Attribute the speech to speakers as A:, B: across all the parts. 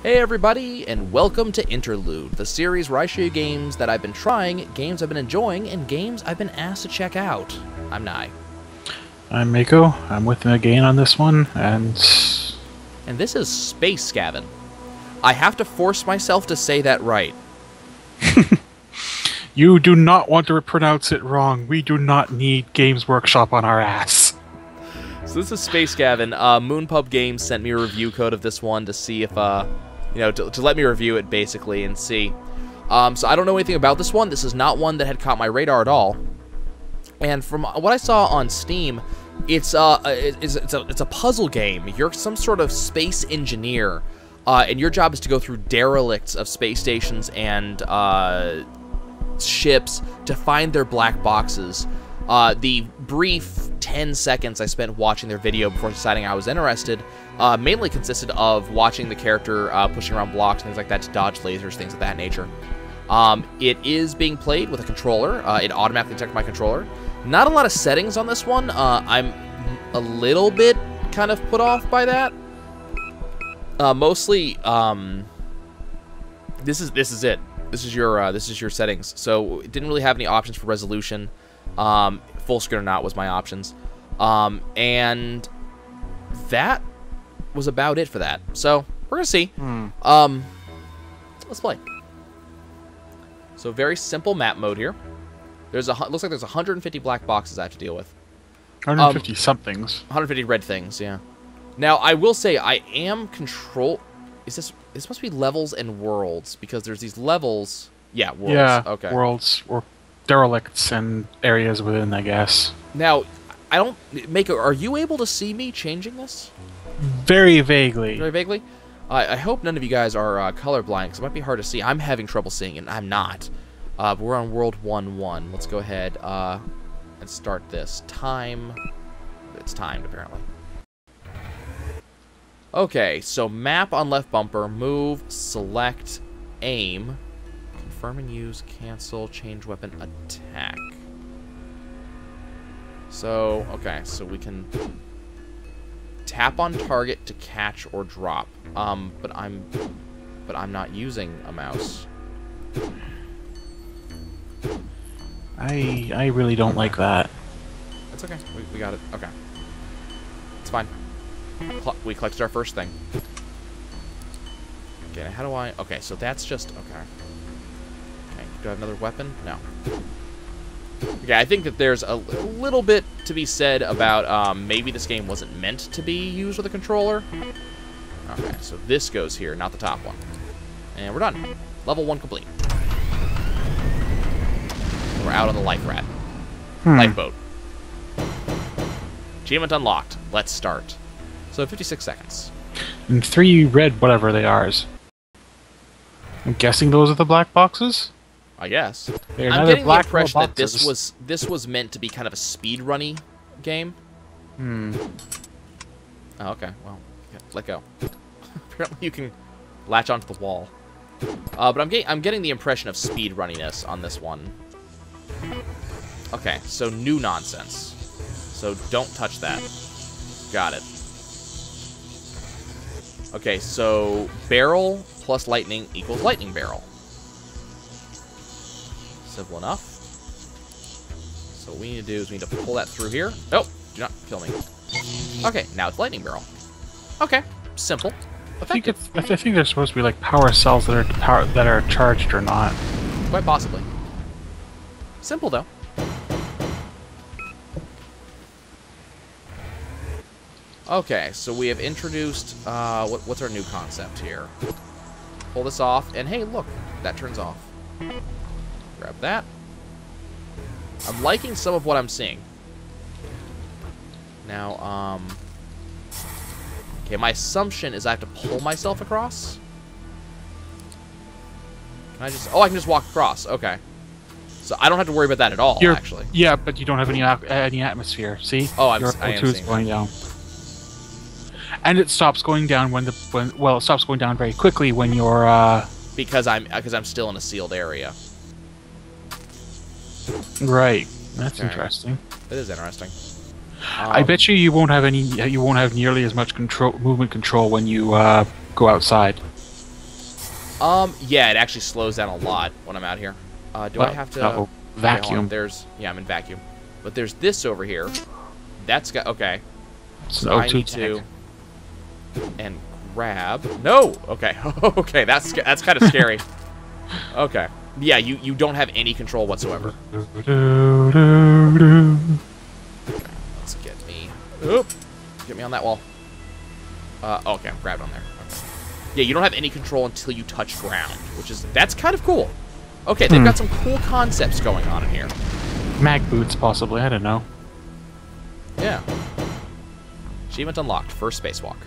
A: Hey everybody, and welcome to Interlude, the series where I show you games that I've been trying, games I've been enjoying, and games I've been asked to check out. I'm Nye.
B: I'm Mako. I'm with him again on this one, and
A: this is Space Scaven. I have to force myself to say that right.
B: You do not want to pronounce it wrong. We do not need Games Workshop on our ass.
A: So this is Space Scaven. Moonpub Games sent me a review code of this one to see if, to let me review it, basically, and see. So I don't know anything about this one. This is not one that had caught my radar at all. And from what I saw on Steam, it's a puzzle game. You're some sort of space engineer, and your job is to go through derelicts of space stations and ships to find their black boxes. The brief 10 seconds I spent watching their video before deciding I was interested mainly consisted of watching the character pushing around blocks and things like that to dodge lasers, things of that nature. It is being played with a controller. It automatically detected my controller. Not a lot of settings on this one. I'm a little bit kind of put off by that. Mostly, this is it. This is your settings. So it didn't really have any options for resolution. Full screen or not was my options. And that was about it for that. So we're gonna see. Let's play. So very simple map mode here. Looks like there's 150 black boxes I have to deal with.
B: 150 somethings.
A: 150 red things, yeah. Now I will say I am control. This must be levels and worlds because there's these levels. Yeah, worlds.
B: Yeah,
A: okay.
B: Worlds or derelicts and areas within, I guess.
A: Now, I don't make. Are you able to see me changing this?
B: Very vaguely.
A: Very vaguely. I hope none of you guys are colorblind, because it might be hard to see. I'm having trouble seeing it, and I'm not. But we're on World 1-1. Let's go ahead and start this. Time. It's timed, apparently. Okay, so map on left bumper, move, select, aim, confirm and use, cancel, change weapon, attack. So, okay, so we can tap on target to catch or drop. But I'm not using a mouse.
B: I really don't like that.
A: That's okay. We got it. Okay. It's fine. We collected our first thing. Okay, how do I... Okay, so that's just... Okay. Okay, do I have another weapon? No. Okay, I think that there's a little bit to be said about maybe this game wasn't meant to be used with a controller. Okay, so this goes here, not the top one. And we're done. Level 1 complete. We're out on the life rat. Lifeboat. Achievement unlocked. Let's start. So 56 seconds.
B: And 3 red whatever they are. I'm guessing those are the black boxes?
A: I guess.
B: They're
A: I'm getting the
B: black
A: impression that
B: boxes.
A: this was meant to be kind of a speed-runny game. Oh, okay. Well, let go. Apparently you can latch onto the wall. But I'm getting the impression of speed-runniness on this one. Okay, so new nonsense. So don't touch that. Got it. Okay, so barrel plus lightning equals lightning barrel. Simple enough. So what we need to do is we need to pull that through here. Oh, do not kill me. Okay, now it's lightning barrel. Okay, simple. Effective.
B: I think there's supposed to be like power cells that are charged or not.
A: Quite possibly. Simple though. Okay, so we have introduced what's our new concept here? Pull this off, and hey, look, that turns off. Grab that. I'm liking some of what I'm seeing. Now, okay, my assumption is I have to pull myself across. Can I just... Oh, I can just walk across. Okay. So I don't have to worry about that at all, actually.
B: Yeah, but you don't have any atmosphere. See?
A: Oh,
B: your
A: I am
B: O2 is
A: seeing
B: going down. And it stops going down it stops going down very quickly when you're
A: because I'm still in a sealed area.
B: Right. That's
A: Okay.
B: interesting.
A: It is interesting.
B: I bet you won't have nearly as much movement control when you go outside.
A: Yeah, it actually slows down a lot when I'm out here. Do I have to...
B: vacuum.
A: Okay, yeah, I'm in vacuum. But there's this over here. That's got... Okay.
B: So
A: I need to... And grab... No! Okay. Okay, that's kind of scary. Okay. Yeah, you don't have any control whatsoever. Let's get me... Oop! Get me on that wall. Okay, I'm grabbed on there. Okay. Yeah, you don't have any control until you touch ground, which is... That's kind of cool. Okay, they've got some cool concepts going on in here.
B: Mag boots, possibly. I don't know.
A: Yeah. Achievement unlocked. First spacewalk.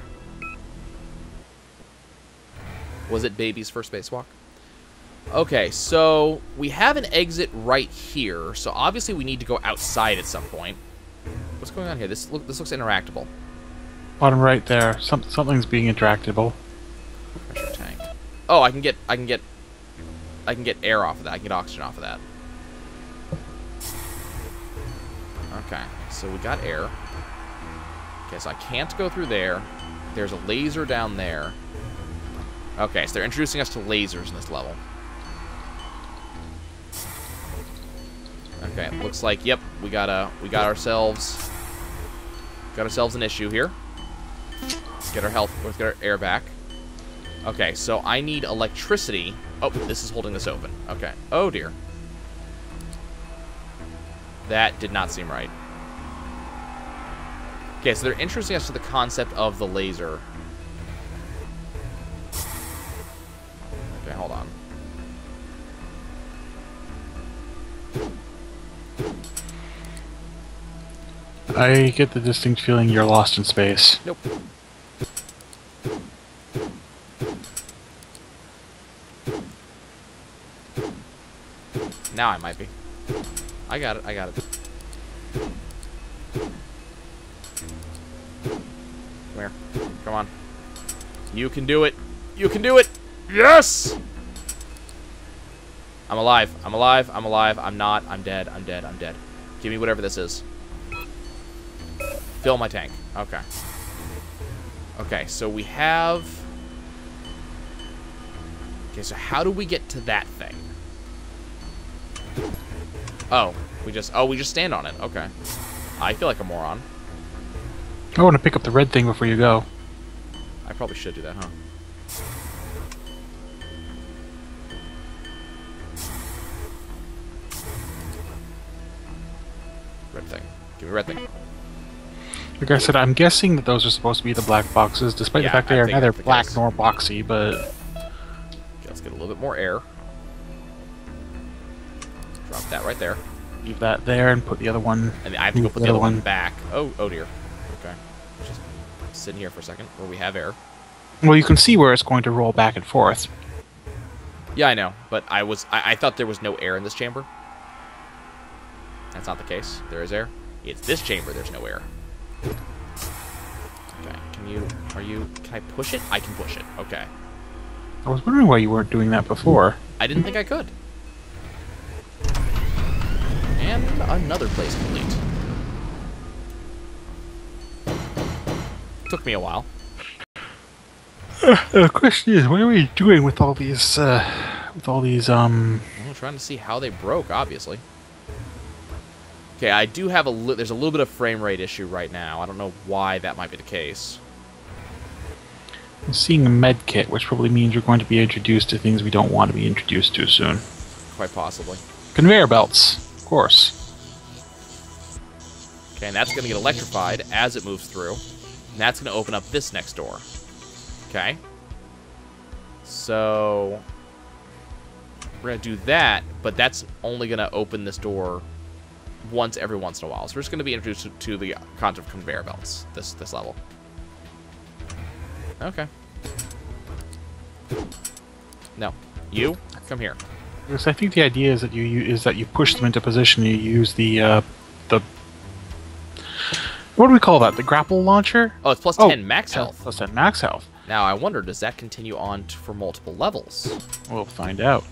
A: Was it baby's first spacewalk? Okay, so we have an exit right here. So obviously we need to go outside at some point. What's going on here? This looks interactable.
B: Bottom right there. Something's being interactable.
A: Pressure tank. Oh, I can get air off of that. I can get oxygen off of that. Okay, so we got air. Okay, so I can't go through there. There's a laser down there. Okay, so they're introducing us to lasers in this level. Okay, it looks like, yep, we got ourselves an issue here. Let's get our health, let's get our air back. Okay, so I need electricity. Oh, this is holding this open. Okay. Oh dear. That did not seem right. Okay, so they're introducing us to the concept of the laser. Okay, hold on.
B: I get the distinct feeling you're lost in space.
A: Nope. Now I might be. I got it. Come here. Come on. You can do it. You can do it. Yes! I'm alive. I'm alive. I'm alive. I'm not. I'm dead. I'm dead. I'm dead. Give me whatever this is. Fill my tank. Okay. Okay, so we have... Okay, so how do we get to that thing? Oh, we just stand on it. Okay. I feel like a moron.
B: I want to pick up the red thing before you go.
A: I probably should do that, huh? Red thing. Give me red thing.
B: Like I said, I'm guessing that those are supposed to be the black boxes, despite the fact they are neither black nor boxy, but...
A: Okay, let's get a little bit more air. Drop that right there.
B: Leave that there and put the other one...
A: And I have to go put the other one back. Oh dear. Okay. Just sitting here for a second where we have air.
B: Well, you can see where it's going to roll back and forth.
A: Yeah, I know, but I thought there was no air in this chamber. That's not the case. There is air. It's this chamber there's no air. Okay, can I push it? I can push it. Okay.
B: I was wondering why you weren't doing that before.
A: I didn't think I could. And another place complete. Took me a while.
B: The question is, what are we doing with all these,
A: I'm trying to see how they broke, obviously. Okay, I do have there's a little bit of frame rate issue right now. I don't know why that might be the case.
B: I'm seeing a med kit, which probably means we're going to be introduced to things we don't want to be introduced to soon.
A: Quite possibly.
B: Conveyor belts, of course.
A: Okay, and that's going to get electrified as it moves through. And that's going to open up this next door. Okay. So we're going to do that, but that's only going to open this door once every once in a while. So we're just going to be introduced to the concept of conveyor belts this level. Okay. No. You come here.
B: Because I think the idea is that you push them into position. You use the what do we call that? The grapple launcher?
A: Oh, it's plus 10 max health.
B: Plus 10 max health.
A: Now I wonder, does that continue on for multiple levels?
B: We'll find out.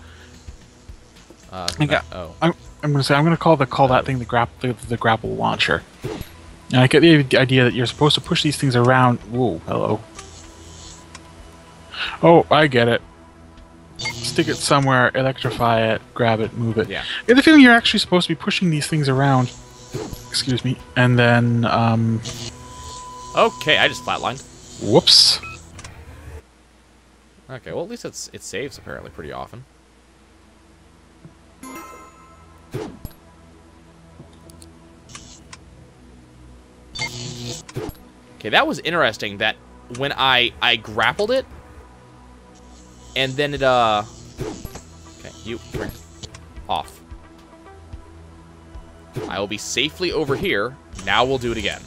A: Oh.
B: I'm going to say I'm going to call that thing the grapple launcher. And I get the idea that you're supposed to push these things around. Whoa, hello. Oh, I get it. stick it somewhere, electrify it, grab it, move it.
A: Yeah.
B: I get the feeling you're actually supposed to be pushing these things around. Excuse me. And then,
A: Okay, I just flatlined.
B: whoops.
A: Okay, well, at least it saves, apparently, pretty often. Okay, that was interesting, that when I grappled it, and then it, okay, you, come here. Off. I will be safely over here. Now we'll do it again.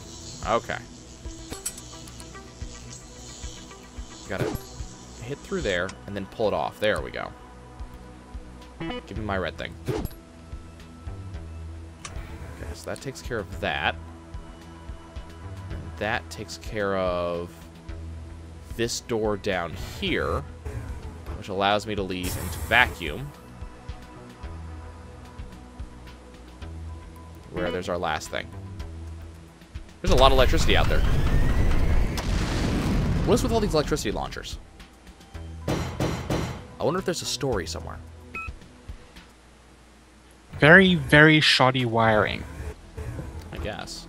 A: Okay. Gotta hit through there, and then pull it off. There we go. Give me my red thing. Okay, so that takes care of that. And that takes care of this door down here, which allows me to leave into vacuum, where there's our last thing. There's a lot of electricity out there. What is with all these electricity launchers? I wonder if there's a story somewhere.
B: Very, very shoddy wiring.
A: I guess.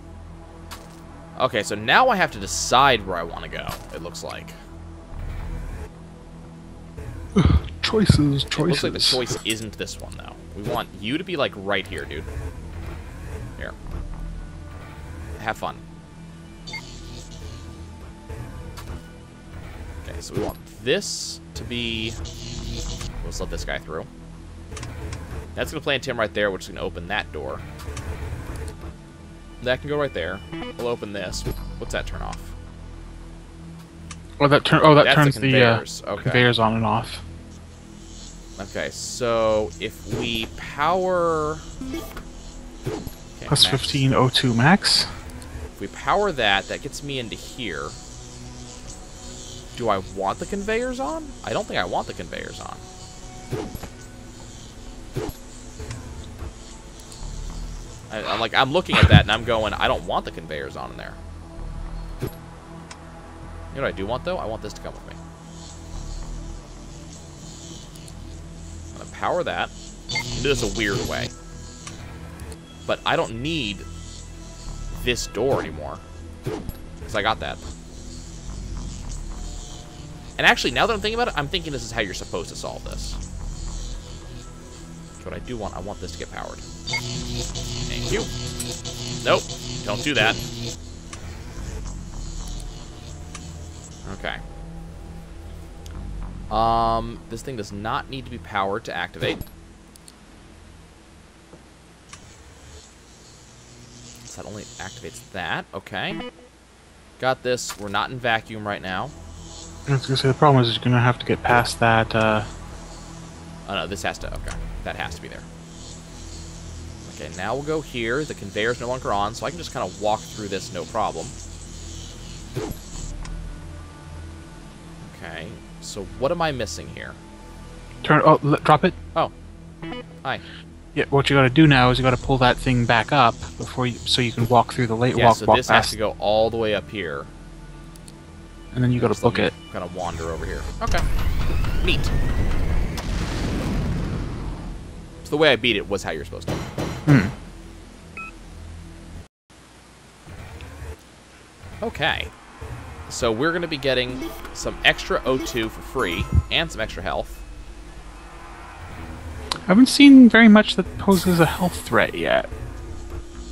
A: Okay, so now I have to decide where I want to go, it looks like.
B: Choices.
A: It looks like the choice isn't this one, though. We want you to be, like, right here, dude. Here. Have fun. Okay, so we want this to be... Let's let this guy through. That's going to plant him right there, which is going to open that door. That can go right there. We'll open this. What's that turn off?
B: Oh, that turns the
A: conveyors. Okay.
B: conveyors on and off.
A: Okay, so if we power... Okay,
B: Plus
A: max.
B: 15 O2 max.
A: If we power that, that gets me into here. Do I want the conveyors on? I don't think I want the conveyors on. I'm looking at that and I'm going, I don't want the conveyors on in there. You know what I do want, though? I want this to come with me. I'm going to power that. Do this a weird way. But I don't need this door anymore. Because I got that. And actually, now that I'm thinking about it, I'm thinking this is how you're supposed to solve this. What I do want, I want this to get powered. Thank you. Nope. Don't do that. Okay. This thing does not need to be powered to activate. So that only activates that. Okay. Got this. We're not in vacuum right now.
B: I was gonna say the problem is you're gonna have to get past that.
A: Oh no, this has to. Okay, that has to be there. Okay, now we'll go here. The conveyor's no longer on, so I can just kind of walk through this no problem. Okay, so what am I missing here?
B: Drop it.
A: Oh, hi.
B: Yeah, what you gotta do now is you gotta pull that thing back up before so you can walk through the late
A: Yeah,
B: walk.
A: so
B: walk
A: this
B: past.
A: has to go all the way up here.
B: And then you gotta book it.
A: Kind of wander over here. Okay, neat. So the way I beat it was how you're supposed to. Okay. So we're going to be getting some extra O2 for free and some extra health.
B: I haven't seen very much that poses a health threat yet.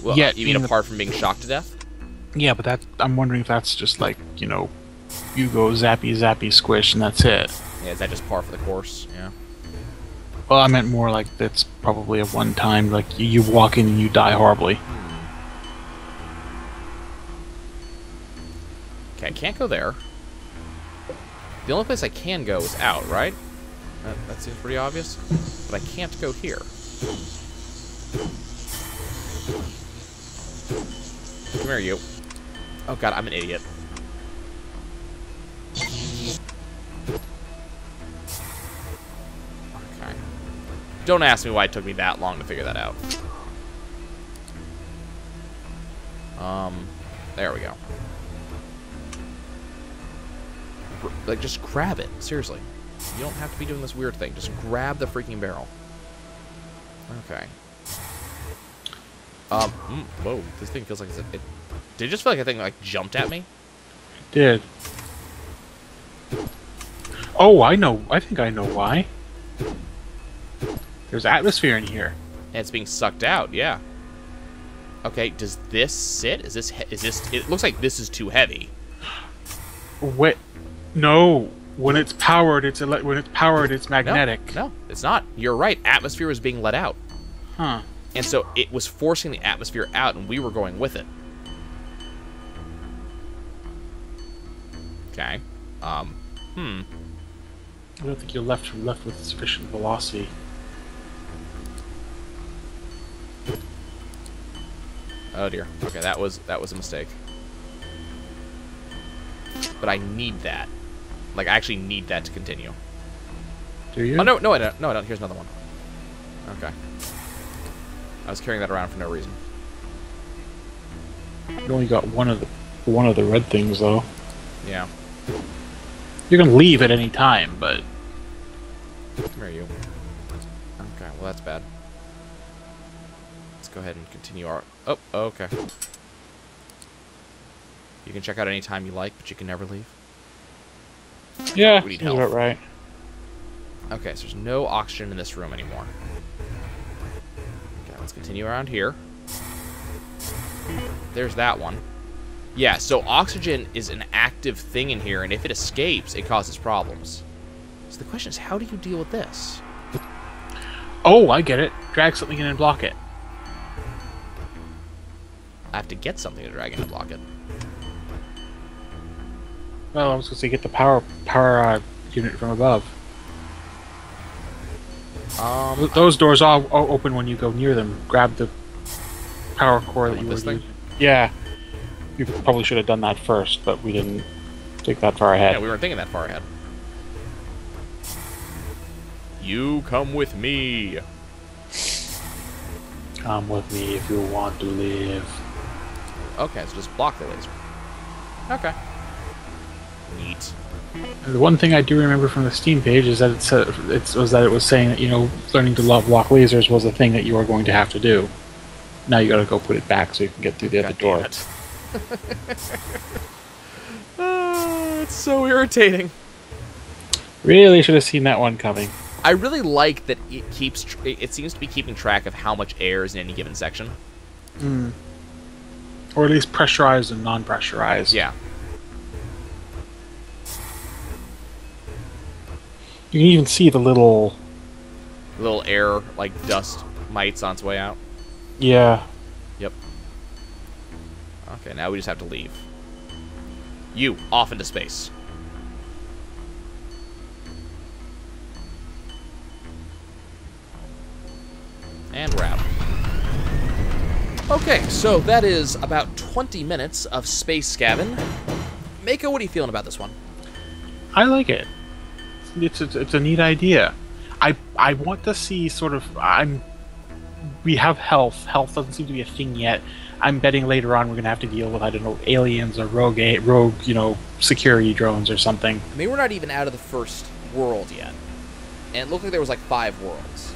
A: Well,
B: Yet,
A: you mean apart from being shocked to death?
B: Yeah, but I'm wondering if that's just like, you know, you go zappy, zappy, squish, and that's it.
A: Yeah, is that just par for the course? Yeah.
B: Well, I meant more like that's probably a one-time, like you walk in and you die horribly.
A: Okay, I can't go there. The only place I can go is out, right? That seems pretty obvious. But I can't go here. Come here, you. Oh god, I'm an idiot. Okay. Don't ask me why it took me that long to figure that out. There we go. Like, just grab it. Seriously. You don't have to be doing this weird thing. Just grab the freaking barrel. Okay. Whoa, this thing feels like it did it just feel like a thing like jumped at me?
B: It did. Oh, I know. I think I know why. There's atmosphere in here.
A: And it's being sucked out, yeah. Okay, does this sit? Is this it looks like this is too heavy.
B: What? No. When it's powered, it's magnetic.
A: No, it's not. You're right. Atmosphere was being let out.
B: Huh.
A: And so it was forcing the atmosphere out, and we were going with it. Okay.
B: I don't think you're left with sufficient velocity.
A: Oh dear. Okay, that was a mistake. But I need that. Like, I actually need that to continue.
B: Do you?
A: Oh no, I don't. No, I don't. Here's another one. Okay. I was carrying that around for no reason.
B: You only got one of the red things though.
A: Yeah.
B: You can leave at any time, but
A: Where are you? Okay, well that's bad. Let's go ahead and continue our... Oh, okay. You can check out any time you like, but you can never leave.
B: yeah,
A: We need
B: that's
A: health.
B: about right.
A: Okay, so there's no oxygen in this room anymore. Okay, let's continue around here. There's that one. Yeah, so oxygen is an active thing in here, and if it escapes, it causes problems. So the question is, how do you deal with this?
B: Oh, I get it. Drag something in and block it.
A: I have to get something to drag in and block it.
B: Well, I was going to say get the power unit from above. Those doors all open when you go near them. Grab the power core that you were using. Yeah. You probably should have done that first, but we didn't think that far ahead.
A: Yeah, we weren't thinking that far ahead. You come with me.
B: Come with me if you want to live.
A: Okay, so just block the laser. Okay. Neat.
B: And the one thing I do remember from the Steam page is that it was saying that, you know, learning to block lasers was a thing that you are going to have to do. Now you got to go put it back so you can get through the other door.
A: It's so irritating.
B: Really should have seen that one coming.
A: I really like that it seems to be keeping track of how much air is in any given section.
B: Or at least pressurized and non-pressurized.
A: Yeah.
B: You can even see the little
A: air, like, dust mites on its way out.
B: Yeah.
A: Yep. Okay, now we just have to leave. You, off into space. And wrap. Okay, so that is about 20 minutes of Space Scaven. Mako, what are you feeling about this one?
B: I like it. It's a neat idea. I want to see sort of... We have health. Health doesn't seem to be a thing yet. I'm betting later on we're going to have to deal with, I don't know, aliens or rogue, you know, security drones or something.
A: I mean, we're not even out of the first world yet. And it looked like there was like 5 worlds.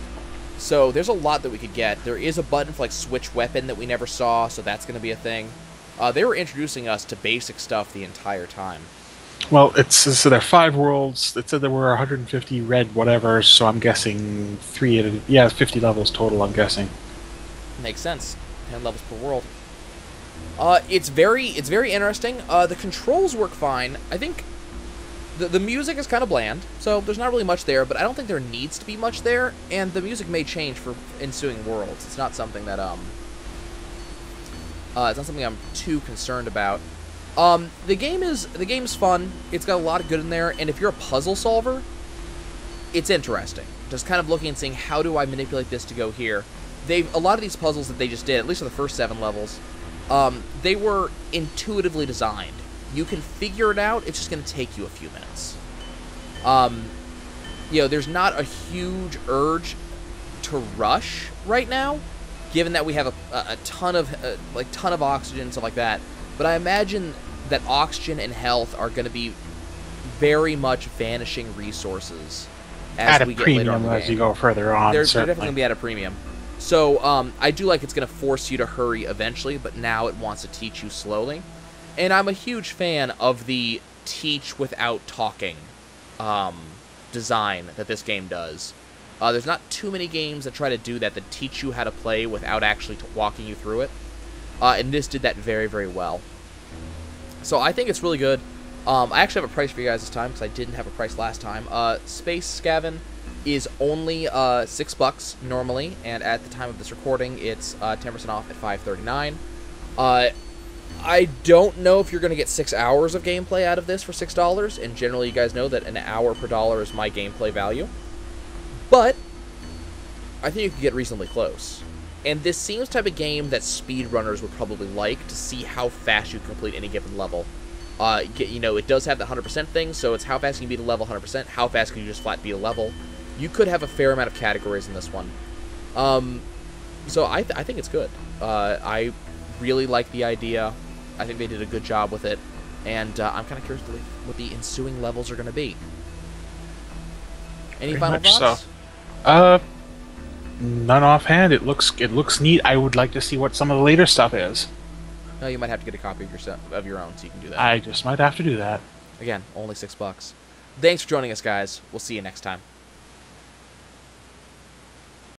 A: So there's a lot that we could get. There is a button for like switch weapon that we never saw, so that's going to be a thing. They were introducing us to basic stuff the entire time.
B: Well, so there are 5 worlds. It said there were 150 red whatever, so I'm guessing 50 levels total, I'm guessing.
A: Makes sense. 10 levels per world. It's very interesting. The controls work fine. I think the music is kind of bland, so there's not really much there, but I don't think there needs to be much there, and the music may change for ensuing worlds. It's not something that it's not something I'm too concerned about. The game's fun. It's got a lot of good in there, and if you're a puzzle solver, it's interesting. Just kind of looking and seeing, how do I manipulate this to go here? A lot of these puzzles that they just did, at least for the first 7 levels, they were intuitively designed. You can figure it out, it's just going to take you a few minutes. You know, there's not a huge urge to rush right now, given that we have a ton of oxygen and stuff like that. But I imagine that oxygen and health are going to be very much vanishing resources
B: At
A: as
B: a
A: we get later on
B: premium
A: in the
B: as
A: game.
B: you go further on,
A: They're
B: certainly.
A: definitely going to be at a premium. So I do like it's going to force you to hurry eventually, but now it wants to teach you slowly. And I'm a huge fan of the teach without talking design that this game does. There's not too many games that try to do that teach you how to play without actually walking you through it. And this did that very, very well. So I think it's really good. I actually have a price for you guys this time, because I didn't have a price last time. Space Scaven is only $6 normally, and at the time of this recording, it's 10% off at $5.39. I don't know if you're going to get 6 hours of gameplay out of this for $6, and generally you guys know that an hour per dollar is my gameplay value. But I think you can get reasonably close. And this seems type of game that speedrunners would probably like to see how fast you can complete any given level. You know, it does have the 100% thing, so it's how fast can you beat a level 100%, how fast can you just flat beat a level. You could have a fair amount of categories in this one. So I think it's good. I really like the idea. I think they did a good job with it, and I'm kind of curious what the ensuing levels are going to be. Any final thoughts?
B: So. None offhand. It looks neat. I would like to see what some of the later stuff is.
A: No, you might have to get a copy of your own so you can do that.
B: I just might have to do that.
A: Again, only $6. Thanks for joining us, guys. We'll see you next time.